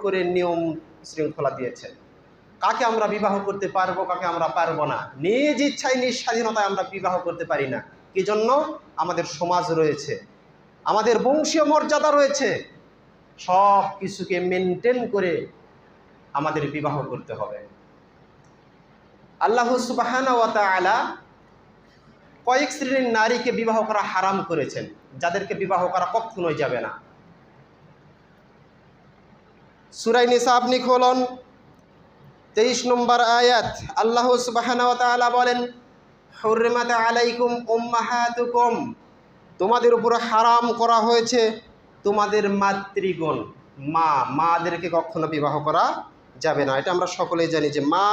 করে নিয়ম শৃঙ্খলা দিয়েছেন। কাকে আমরা বিবাহ করতে পারবো, কাকে আমরা পারবো না, নিজ ইচ্ছায় নিজ স্বাধীনতায় আমরা বিবাহ করতে পারি না। কি জন্য? আমাদের সমাজ রয়েছে, আমাদের বংশীয় মর্যাদা রয়েছে, সব কিছুকে মেনটেন করে আমাদের বিবাহ করতে হবে। আল্লাহ সুবহানাহু ওয়া তাআলা কয়েক শ্রেণীর নারীকে বিবাহ করা হারাম করেছেন, যাদেরকে বিবাহ করা কখনোই যাবে না। সূরা নিসা আপনি খুলুন, 23 নম্বর আয়াত। আল্লাহ সুবহানাহু ওয়া তাআলা বলেন, হুররিমাত আলাইকুম উম্মাহাতুকুম, তোমাদের উপর হারাম করা হয়েছে তোমাদের মাতৃগণ। মাদেরকে কখনো বিবাহ করা যাবে না। এটা আমরা সকলেই জানি যে মা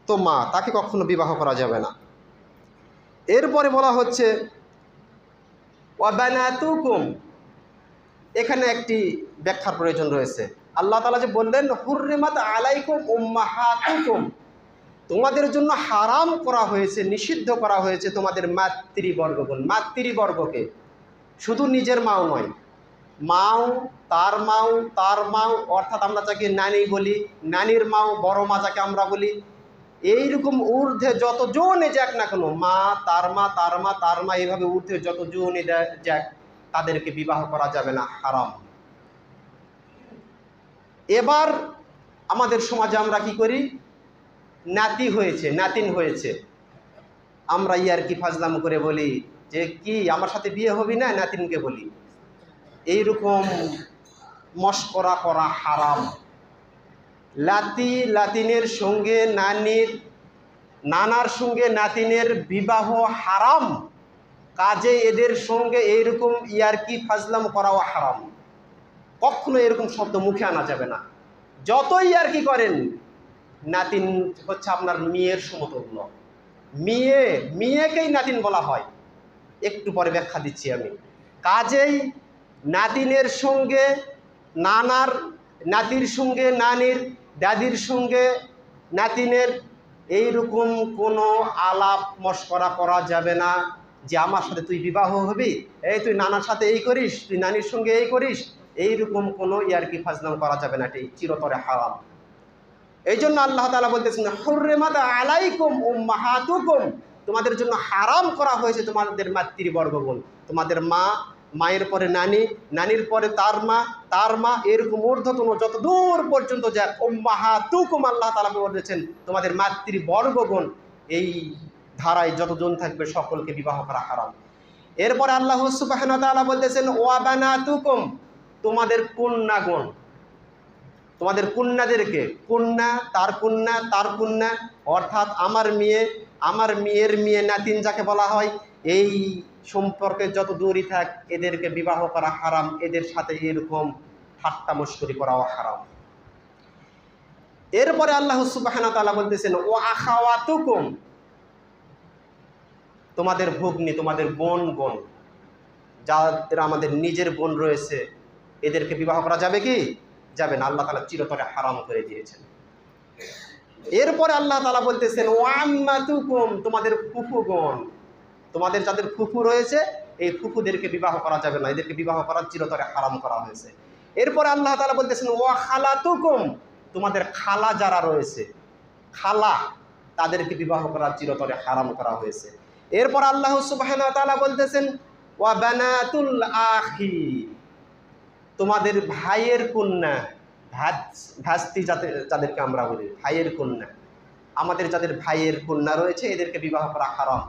তো মা, তাকে কখনো বিবাহ করা যাবে না। এরপরে বলা হচ্ছে ওয়া বানাতুকুম, এখানে একটি ব্যাখ্যার প্রয়োজন রয়েছে। আল্লাহ তাআলা যে বললেন হুররিমাত আলাইকুম উম্মাহাতুকুম, তোমাদের জন্য হারাম করা হয়েছে, নিষিদ্ধ করা হয়েছে তোমাদের মাতৃবর্গগণ। মাতৃবর্গকে শুধু নিজের মাও নয়, মাও, তার মাও, তার মাও, অর্থাৎ আমরা যাকে নানি বলি, নানির মাও, বড় মা যাকে আমরা বলি, এইরকম ঊর্ধ্বে যত জনে যাক না কেন, মা, তার মা, তার মা, তার মা, এইভাবে ঊর্ধ্বে যত জনে যাক, তাদেরকে বিবাহ করা যাবে না, হারাম। এবার আমাদের সমাজে আমরা কি করি? নাতি হয়েছে, নাতিন হয়েছে, আমরা ইয়ারকি ফাজলাম করে বলি যে কি আমার সাথে বিয়ে হবি না, নাতিনকে বলি। এইরকম মশকরা করা হারাম। লাতিনের সঙ্গে নানির, নানার সঙ্গে নাতিনের বিবাহ হারাম, কাজে এদের সঙ্গে এইরকম ইয়ারকি ফাজলাম করাও হারাম। কখনো এরকম শব্দ মুখে আনা যাবে না। যতই ইয়ারকি করেন, নাতিন হচ্ছে আপনার মেয়ের সমতুল্য। মেয়েকেই নাতিন বলা হয়। একটু পরে ব্যাখ্যা দিচ্ছি আমি। কাজেই নাতিনের সঙ্গে নানার, নাতির সঙ্গে নানির, দাদির সঙ্গে নাতিনের এইরকম কোনো আলাপ মশকরা করা যাবে না যে আমার সাথে তুই বিবাহ হবি, এই তুই নানার সাথে এই করিস, তুই নানির সঙ্গে এই করিস, এইরকম কোনো ইয়ারকি ফাজলাম করা যাবে না। এটি চিরতরে হারাম। এই জন্য আল্লাহ তাআলা বলতেছেন হুররিমাত আলাইকুম উম্মাহাতুকুম, তোমাদের জন্য হারাম করা হয়েছে তোমাদের মাতৃবর্গগণ, তোমাদের মা, মায়ের পরে নানি, নানির পরে তার মা, তার মা, এরকম ঊর্ধ্বতন যত দূর পর্যন্ত যায় উম্মাহাতুকুম, আল্লাহ তাআলা বলেছেন তোমাদের মাতৃবর্গগণ, এই ধারায় যতজন থাকবে সকলকে বিবাহ করা হারাম। এরপরে আল্লাহ সুবহানাহু ওয়া তাআলা বলতেছেন ওয়া বানাতুকুম, তোমাদের কন্যাগণ, তোমাদের কন্যাদেরকে, কন্যা, তার কন্যা, তার কন্যা, অর্থাৎ আমার মেয়ে, আমার মেয়ের মেয়ে, নাতিন যাকে বলা হয়, এই সম্পর্কে যত দূরই থাক এদেরকে বিবাহ করা হারাম, এদের সাথে এরকম ঠাট্টা মশকরি করাও হারাম। এরপরে আল্লাহ সুবহানাহু ওয়া তাআলা বলতেছেন ওয়া আখাওয়াতুকুম, তোমাদের ভগ্নী, তোমাদের বোনগণ, যাদের আমাদের নিজের বোন রয়েছে, এদেরকে বিবাহ করা যাবে কি? যাবে না। আল্লাহ তাআলা চিরতরে হারাম করে দিয়েছেন। এরপরে আল্লাহ তাআলা বলতেছেন ওয়া আম্মাতুকুম, তোমাদের ফুফুগণ, তোমাদের যাদের ফুফু রয়েছে এই ফুফুদেরকে বিবাহ করা যাবে না, এদেরকে বিবাহ করা চিরতরে হারাম করা হয়েছে। এরপরে আল্লাহ তাআলা বলতেছেন ওয়া খালাতুকুম, তোমাদের খালা যারা রয়েছে, খালা, তাদেরকে বিবাহ করা চিরতরে হারাম করা হয়েছে। এরপর আল্লাহ সুবহানাহু ওয়া তাআলা বলতেছেন ওয়া বানাতুল আখি, তোমাদের ভাইয়ের কন্যা, ভাস্তি যাদেরকে আমরা বলি, ভাইয়ের কন্যা, আমাদের যাদের ভাইয়ের কন্যা রয়েছে এদেরকে বিবাহ করা হারাম।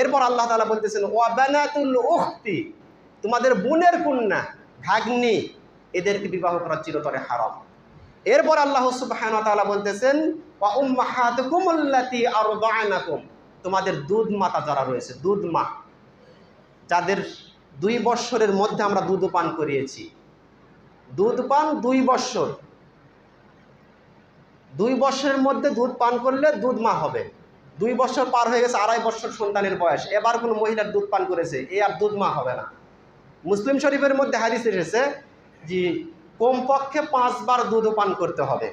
এরপর আল্লাহ তাআলা বলতেছেন ওয়া বানাতুল উখতি, তোমাদের বোনের কন্যা, ভাগ্নি, এদেরকে বিবাহ করা চিরতরে হারাম। এরপর আল্লাহ সুবহানাহু ওয়া তাআলা বলতেছেন ওয়া উম্মাহাতুকুম আল্লাতী আরদা'নাকুম, তোমাদের দুধ মাতা যারা রয়েছে, দুধ মা, যাদের 2 বৎসরের মধ্যে আমরা দুধ পান করিয়েছি, দুধ পান 2 বৎসর, 2 বৎসরের মধ্যে দুধ পান করলে দুধ মা হবে। 2 বৎসর পার হয়ে গেছে, 2.5 বৎসর সন্তানের বয়স, এবার কোনো মহিলার দুধ পান করেছে, এ আর দুধ মা হবে না। মুসলিম শরীফের মধ্যে হাদিস এসেছে যে কমপক্ষে 5 বার দুধ পান করতে হবে।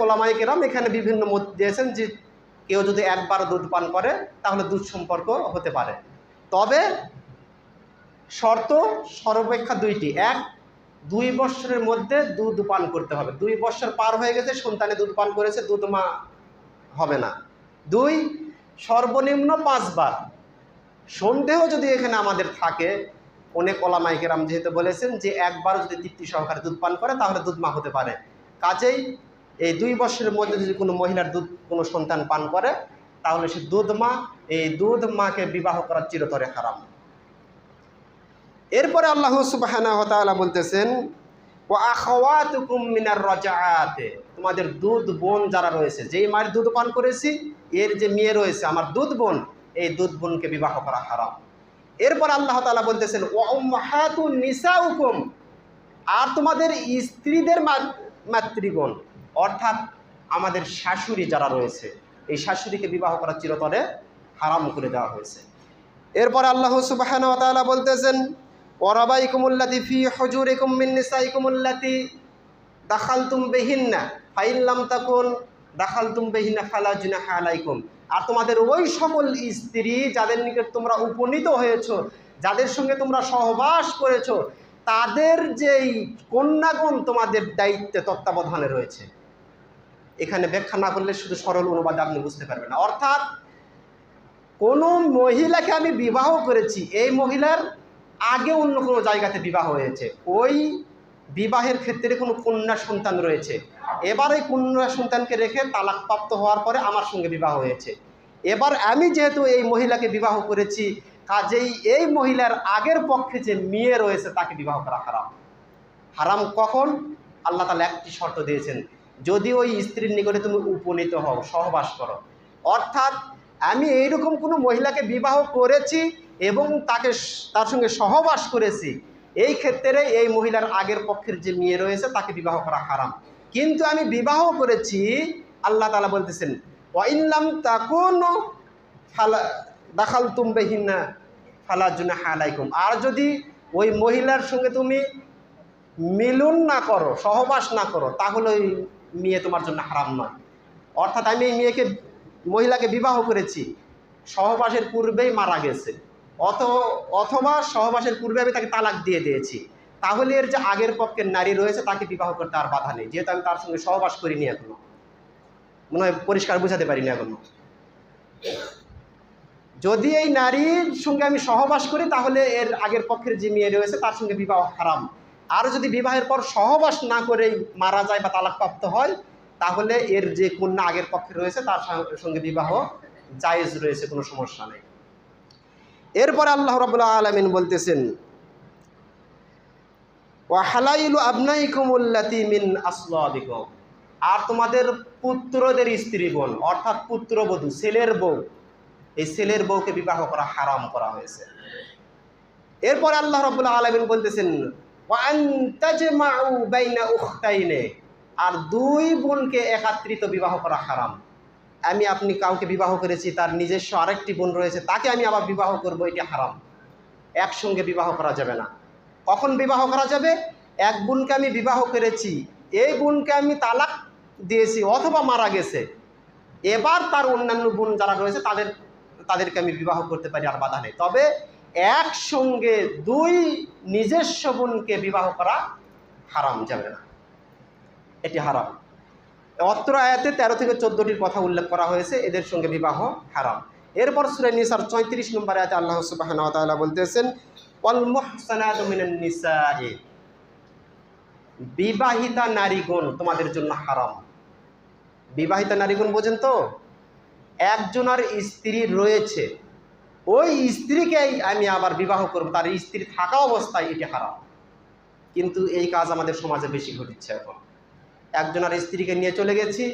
উলামায়ে কেরাম এখানে বিভিন্ন মত দিয়েছেন যে কেউ যদি 1 বার দুধ পান করে তাহলে দুধ সম্পর্ক হতে পারে, তবে শর্ত সর্বাপেক্ষা 2টি। 1, 2 বছরের মধ্যে দুধ পান করতে হবে। 2 বছর পার হয়ে গেছে, সন্তানে দুধ পান করেছে, দুধ মা হবে না। 2, সর্বনিম্ন 5 বার। সন্দেহ যদি এখানে আমাদের থাকে, অনেক ওলামায়ে কেরাম যেহেতু বলেছেন যে একবার যদি তৃপ্তি সহকারে দুধ পান করে তাহলে দুধ মা হতে পারে। কাজেই এই 2 বছরের মধ্যে যদি কোনো মহিলার দুধ কোনো সন্তান পান করে তাহলে সে দুধ মা, এই দুধ মাকে বিবাহ করা চিরতরে হারাম। এরপরে আল্লাহ সুবহানাহু ওয়া তাআলা বলতেছেন, ওয়া আখাওয়াতুকুম মিনার রাজাআতে, তোমাদের দুধ বোন যারা রয়েছে, যেই মায়ের দুধ পান করেছি এর যে মেয়ে রয়েছে আমার দুধ বোন, এই দুধ বোনকে বিবাহ করা হারাম। এরপর আল্লাহ তাআলা বলতেছেন, ওয়া উম্মাহাতুন নিসাউকুম, আর তোমাদের স্ত্রীদের মাতৃগণ, অর্থাৎ আমাদের শাশুড়ি যারা রয়েছে এই শাশুড়িকে বিবাহ করা চিরতরে হারাম করে দেওয়া হয়েছে। এরপর আল্লাহ সুবহানাহু ওয়া তাআলা বলতেছেন, ওয়ারাবাইকুমুল্লাতী ফি হুজুরিকুম মিন নিসাইকুমুল্লাতী দাখালতুম বিহিন্না ফাইন লাম তাকুন দাখালতুম বিহিন্না ফালা জুনাহা আলাইকুম, আর তোমাদের ওই সকল স্ত্রী যাদের নিকট তোমরা উপনীত হয়েছো, যাদের সঙ্গে তোমরা সহবাস করেছো, তাদের যেই কন্যাগণ তোমাদের দায়িত্বে তত্ত্বাবধানে রয়েছে। এখানে ব্যাখ্যা না করলে শুধু সরল অনুবাদে আপনি বুঝতে পারবেন না। অর্থাৎ কোনো মহিলাকে আমি বিবাহ করেছি, এই মহিলার আগে অন্য কোনো জায়গাতে বিবাহ হয়েছে, ওই বিবাহের ক্ষেত্রে কোনো কন্যা সন্তান রয়েছে, এবার এই কন্যা সন্তানকে রেখে তালাকপ্রাপ্ত হওয়ার পরে আমার সঙ্গে বিবাহ হয়েছে। এবার আমি যেহেতু এই মহিলাকে বিবাহ করেছি, কাজেই এই মহিলার আগের পক্ষে যে মেয়ে রয়েছে তাকে বিবাহ করা হারাম। হারাম কখন? আল্লাহ তাআলা একটি শর্ত দিয়েছেন, যদি ওই স্ত্রীর নিকটে তুমি উপনীত হও, সহবাস করো। অর্থাৎ আমি এইরকম কোনো মহিলাকে বিবাহ করেছি এবং তার সঙ্গে সহবাস করেছি, এই ক্ষেত্রে এই মহিলার আগের পক্ষের যে মেয়ে রয়েছে তাকে বিবাহ করা হারাম। কিন্তু আমি বিবাহ করেছি, আল্লাহ তাআলা বলতেছেন, ওয়া ইন লাম তাকুনু ফালা দাখালতুম বিহিন্না ফালা জুনাহা আলাইকুম, আর যদি ওই মহিলার সঙ্গে তুমি মিলন না করো, সহবাস না করো, তাহলে ওই মেয়ে তোমার জন্য হারাম নয়। অর্থাৎ আমি এই মহিলাকে বিবাহ করেছি, সহবাসের পূর্বেই মারা গেছে, অথবা সহবাসের পূর্বে আমি তাকে তালাক দিয়ে দিয়েছি, তাহলে এর যে আগের পক্ষের নারী রয়েছে তাকে বিবাহ করতে আর বাধা নেই, যেহেতু আমি তার সঙ্গে সহবাস করিনি এখনো। মনে হয় পরিষ্কার বুঝাতে পারিনি এখনো। যদি এই নারীর সঙ্গে আমি সহবাস করি তাহলে এর আগের পক্ষের যে মেয়ে রয়েছে তার সঙ্গে বিবাহ হারাম। আর যদি বিবাহের পর সহবাস না করেই মারা যায় বা তালাকপ্রাপ্ত হয়, তাহলে এর যে কন্যা আগের পক্ষে রয়েছে তার সঙ্গে বিবাহ জায়েজ রয়েছে, কোনো সমস্যা নেই। এরপরে আল্লাহ রাব্বুল আলামিন বলতেছেন, ওয়া হালাইলু আবনাইকুমুল্লাতী মিন আসলাবিকুম, আর তোমাদের পুত্রদের স্ত্রীগণ, অর্থাৎ পুত্রবধূ, ছেলের বউ, এই ছেলের বউকে বিবাহ করা হারাম করা হয়েছে। এরপরে আল্লাহ রাব্বুল আলামিন বলতেছেন, ওয়া আন তাজমাউ বাইনা উখতাইনে, আর 2 বোনকে একত্রিত বিবাহ করা হারাম। আমি আপনি কাউকে বিবাহ করেছি, তার নিজস্ব আরেকটি বোন রয়েছে, তাকে আমি আবার বিবাহ করব, এটি হারাম। একসঙ্গে বিবাহ করা যাবে না। কখন বিবাহ করা যাবে? এক বোনকে আমি বিবাহ করেছি, এই বোনকে আমি তালাক দিয়েছি অথবা মারা গেছে, এবার তার অন্যান্য বোন যারা রয়েছে তাদেরকে আমি বিবাহ করতে পারি, আর বাধা নেই। তবে একসঙ্গে 2 নিজস্ব বোনকে বিবাহ করা হারাম, যাবে না, এটি হারাম। অত্র আয়াতে 13 থেকে 14টির কথা উল্লেখ করা হয়েছে, এদের সঙ্গে বিবাহ হারাম। এরপর সূরা নিসার 34 নম্বর আয়াতে আল্লাহ সুবহানাহু ওয়া তাআলা বলতেছেন, ওয়াল মুহসানাতু মিনান নিসাই, বিবাহিতা নারীগণ তোমাদের জন্য হারাম। বিবাহিতা নারীগণ বোঝেন তো? একজনের স্ত্রী রয়েছে, ওই স্ত্রীকেই আমি আবার বিবাহ করব, তার স্ত্রী থাকা অবস্থায়, এটি হারাম। কিন্তু এই কাজ আমাদের সমাজে বেশি ঘটছে এখন। একজনের স্ত্রীকে নিয়ে চলে গেছি,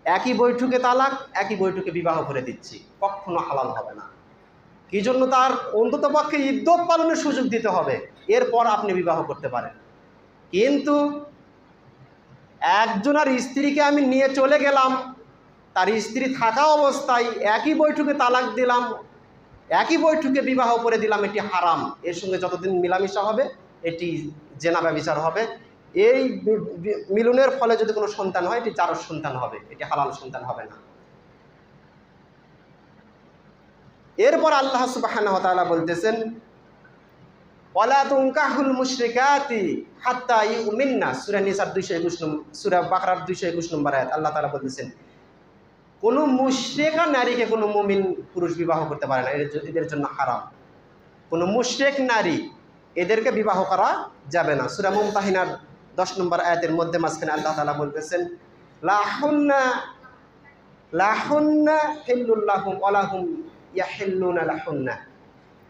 একই বৈঠকে তালাক, একই বৈঠকে বিবাহ করে দিচ্ছি, কখনো হালাল হবে না। কি জন্য? তার অন্তত পক্ষে ইদ্যত পালনের সুযোগ দিতে হবে, এরপর আপনি বিবাহ করতে পারেন। কিন্তু একজনের স্ত্রীকে আমি নিয়ে চলে গেলাম, তার স্ত্রী থাকা অবস্থায় একই বৈঠকে তালাক দিলাম, একই বৈঠকে বিবাহ করে দিলাম, এটি হারাম। এর সঙ্গে যতদিন মিলামিশা হবে এটি জেনা ব্যভিচার হবে। এই মিলনের ফলে যদি কোনো সন্তান হয় এটি জারজ সন্তান হবে, এটি হালাল সন্তান হবে না। এরপর আল্লাহ সুবহানাহু ওয়া তাআলা বলতেছেন, ওয়ালা তুনকাহুল মুশরিকাতি হাত্তা ইউমিননা, সূরা নিসার 221 নম্বর, সূরা বাকারার 221 নম্বর আয়াত। আল্লাহ তাআলা বলতেছেন কোনো মুশরিকা নারীকে কোনো মুমিন পুরুষ বিবাহ করতে পারে না, এদের জন্য হারাম। কোনো মুশরিক নারী এদেরকে বিবাহ করা যাবে না। সূরা মুমতাহিনার 10 নম্বর আয়াতের মধ্যে মাঝখানে আল্লাহ তাআলা বলতেছেন লাহুন্না হিল্লুল লাহুম ওয়া লাহুম ইয়াহিল্লুনা লাহুন্না।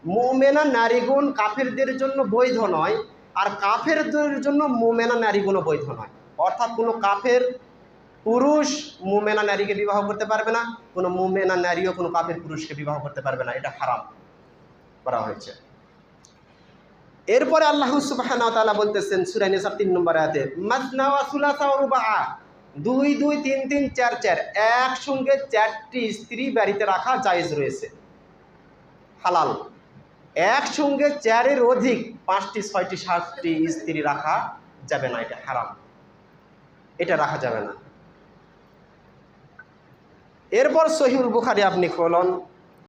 মুমিনা নারীগুণ কাফেরদের জন্য বৈধ নয়, আর কাফেরদের জন্য মুমিনা নারীগুণও বৈধ নয়। অর্থাৎ কোনো কাফের পুরুষ মুমিনা নারীকে বিবাহ করতে পারবে না, কোনো মুমিনা নারীও কোনো কাফের পুরুষকে বিবাহ করতে পারবে না, এটা হারাম করা হয়েছে। এরপরে আল্লাহ সুবহানাহু ওয়া তাআলা বলতেছেন সূরা নিসা 3 নম্বর আয়াতে মাসনা ওয়া সুলাসা ওয়া রুবাআ, 2 2 3 3 4 4, একসঙ্গে 4টি স্ত্রী বাড়িতে রাখা জায়েজ রয়েছে, হালাল। একসঙ্গে 4-এর অধিক 5টি 6টি 7টি স্ত্রী রাখা যাবে না, এটা হারাম, এটা রাখা যাবে না। এরপর সহিহুল বুখারী আপনি খুলুন,